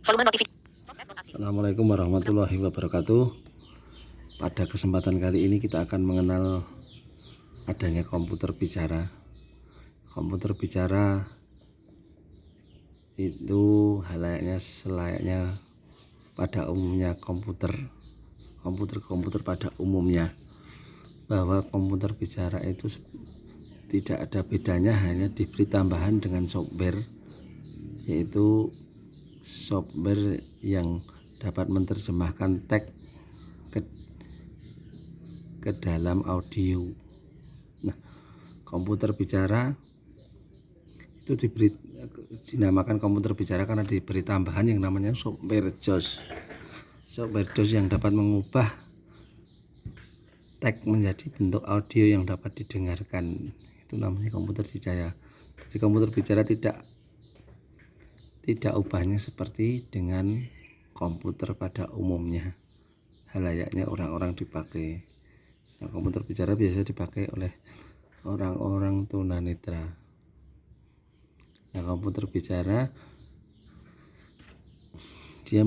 Volume notifikasi. Assalamualaikum warahmatullahi wabarakatuh. Pada kesempatan kali ini kita akan mengenal adanya komputer bicara. Komputer bicara itu selayaknya pada umumnya komputer pada umumnya, bahwa komputer bicara itu tidak ada bedanya, hanya diberi tambahan dengan software, yaitu software yang dapat menerjemahkan teks ke dalam audio. Nah, komputer bicara itu dinamakan komputer bicara karena diberi tambahan yang namanya software JAWS. Software JAWS yang dapat mengubah teks menjadi bentuk audio yang dapat didengarkan. Itu namanya komputer bicara. Jadi komputer bicara tidak ubahnya seperti dengan komputer pada umumnya, halayaknya orang-orang dipakai. Nah, komputer bicara biasa dipakai oleh orang-orang tunanetra. Nah, komputer bicara dia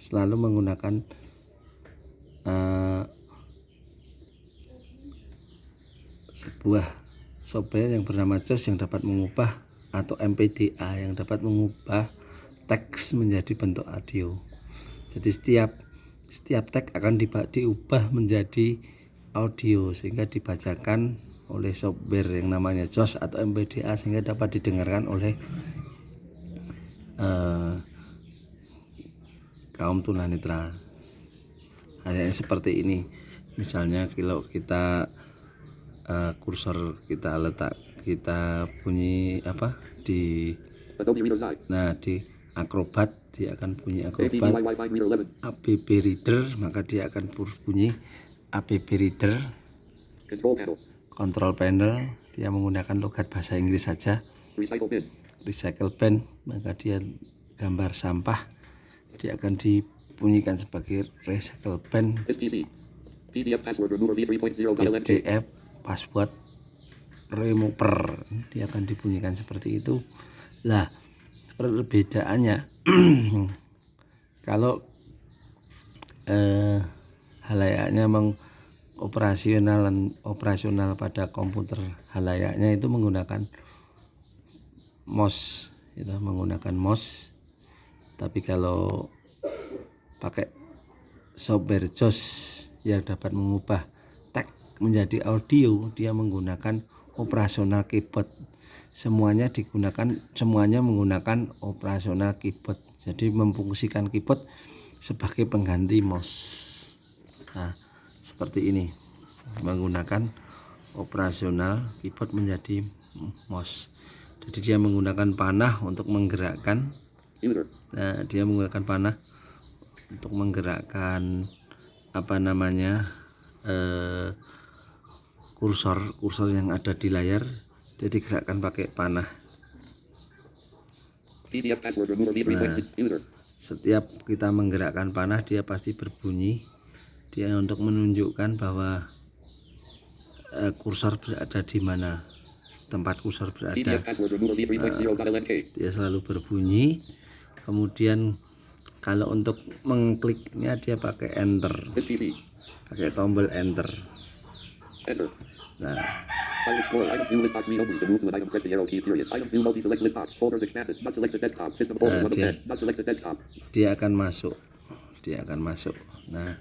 selalu menggunakan sebuah software yang bernama JAWS yang dapat mengubah, atau MPDA yang dapat mengubah teks menjadi bentuk audio. Jadi setiap teks akan diubah menjadi audio sehingga dibacakan oleh software yang namanya JAWS atau MPDA sehingga dapat didengarkan oleh kaum tunanetra. Hanya seperti ini. Misalnya kalau kita kursor kita bunyi di Acrobat, dia akan bunyi Acrobat. ABB Reader, maka dia akan bunyi ABB Reader. Control panel, dia menggunakan logat bahasa Inggris saja. Recycle bin, maka dia gambar sampah, dia akan dibunyikan sebagai recycle bin. PDF password remover, dia akan dibunyikan seperti itu. Lah, perbedaannya kalau halayaknya operasional pada komputer halayaknya itu menggunakan mouse, tapi kalau pakai software JAWS yang dapat mengubah teks menjadi audio, dia menggunakan operasional keyboard. Semuanya menggunakan operasional keyboard. Jadi memfungsikan keyboard sebagai pengganti mouse. Nah, seperti ini, menggunakan operasional keyboard menjadi mouse. Jadi dia menggunakan panah untuk menggerakkan. Nah, dia menggunakan panah untuk menggerakkan kursor yang ada di layar, dia digerakkan pakai panah. Nah, setiap kita menggerakkan panah, dia pasti berbunyi. Dia untuk menunjukkan bahwa kursor berada di mana, tempat kursor berada. Dia selalu berbunyi. Kemudian kalau untuk mengkliknya dia pakai enter, pakai tombol enter. Nah, dia akan masuk. Nah,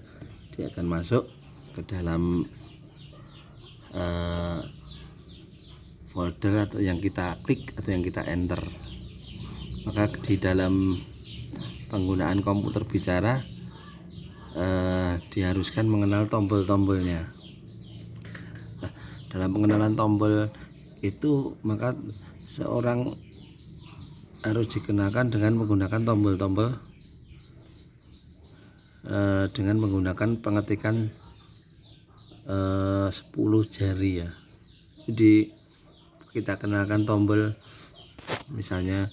dia akan masuk ke dalam folder atau yang kita klik atau yang kita enter. Maka di dalam penggunaan komputer bicara diharuskan mengenal tombol-tombolnya. Nah, dalam pengenalan tombol itu maka seorang harus dikenalkan dengan menggunakan tombol-tombol, dengan menggunakan pengetikan 10 jari ya. Jadi kita kenalkan tombol, misalnya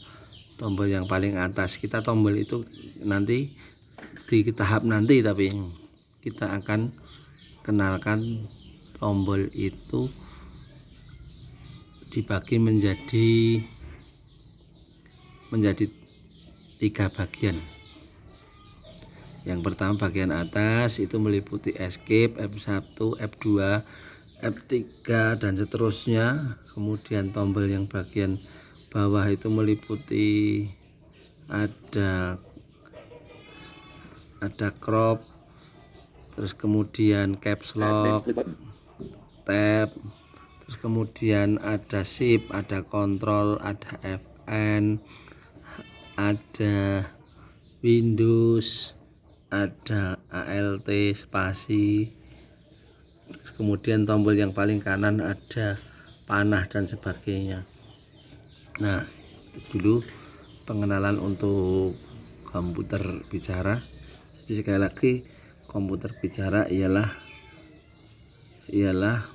tombol yang paling atas, kita tombol itu nanti di tahap nanti, tapi kita akan kenalkan tombol itu dibagi menjadi 3 bagian. Yang pertama bagian atas itu meliputi escape, F1, F2, F3 dan seterusnya. Kemudian tombol yang bagian bawah itu meliputi ada crop, terus kemudian caps lock, tab, terus kemudian ada shift, ada kontrol, ada FN, ada Windows, ada ALT spasi. Terus kemudian tombol yang paling kanan ada panah dan sebagainya. Nah, itu dulu pengenalan untuk komputer bicara. Jadi sekali lagi, komputer bicara ialah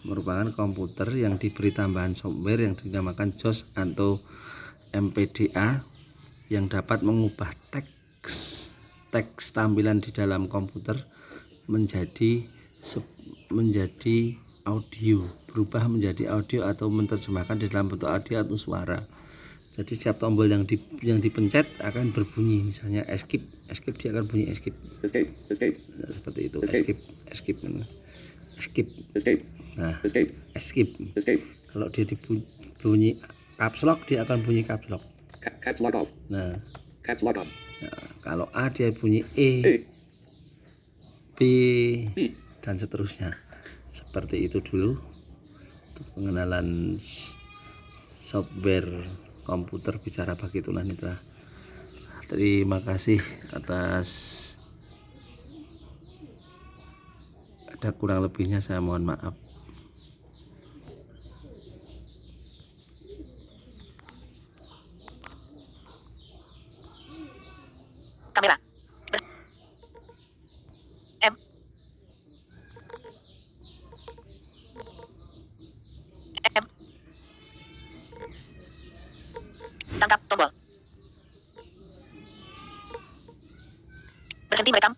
merupakan komputer yang diberi tambahan software yang dinamakan JOS atau MPDA yang dapat mengubah teks tampilan di dalam komputer menjadi audio, berubah menjadi audio atau menerjemahkan di dalam bentuk audio atau suara. Jadi setiap tombol yang dipencet akan berbunyi, misalnya escape dia akan bunyi escape. Nah, seperti itu, escape. Nah, escape. Kalau dia bunyi caps lock, dia akan bunyi caps lock. Nah, kalau A dia bunyi E, B, dan seterusnya. Seperti itu dulu untuk pengenalan software komputer bicara bagi tunanetra. Terima kasih atas, ada kurang lebihnya saya mohon maaf. Kamera. M. M. Tangkap tombol. Berhenti merekam.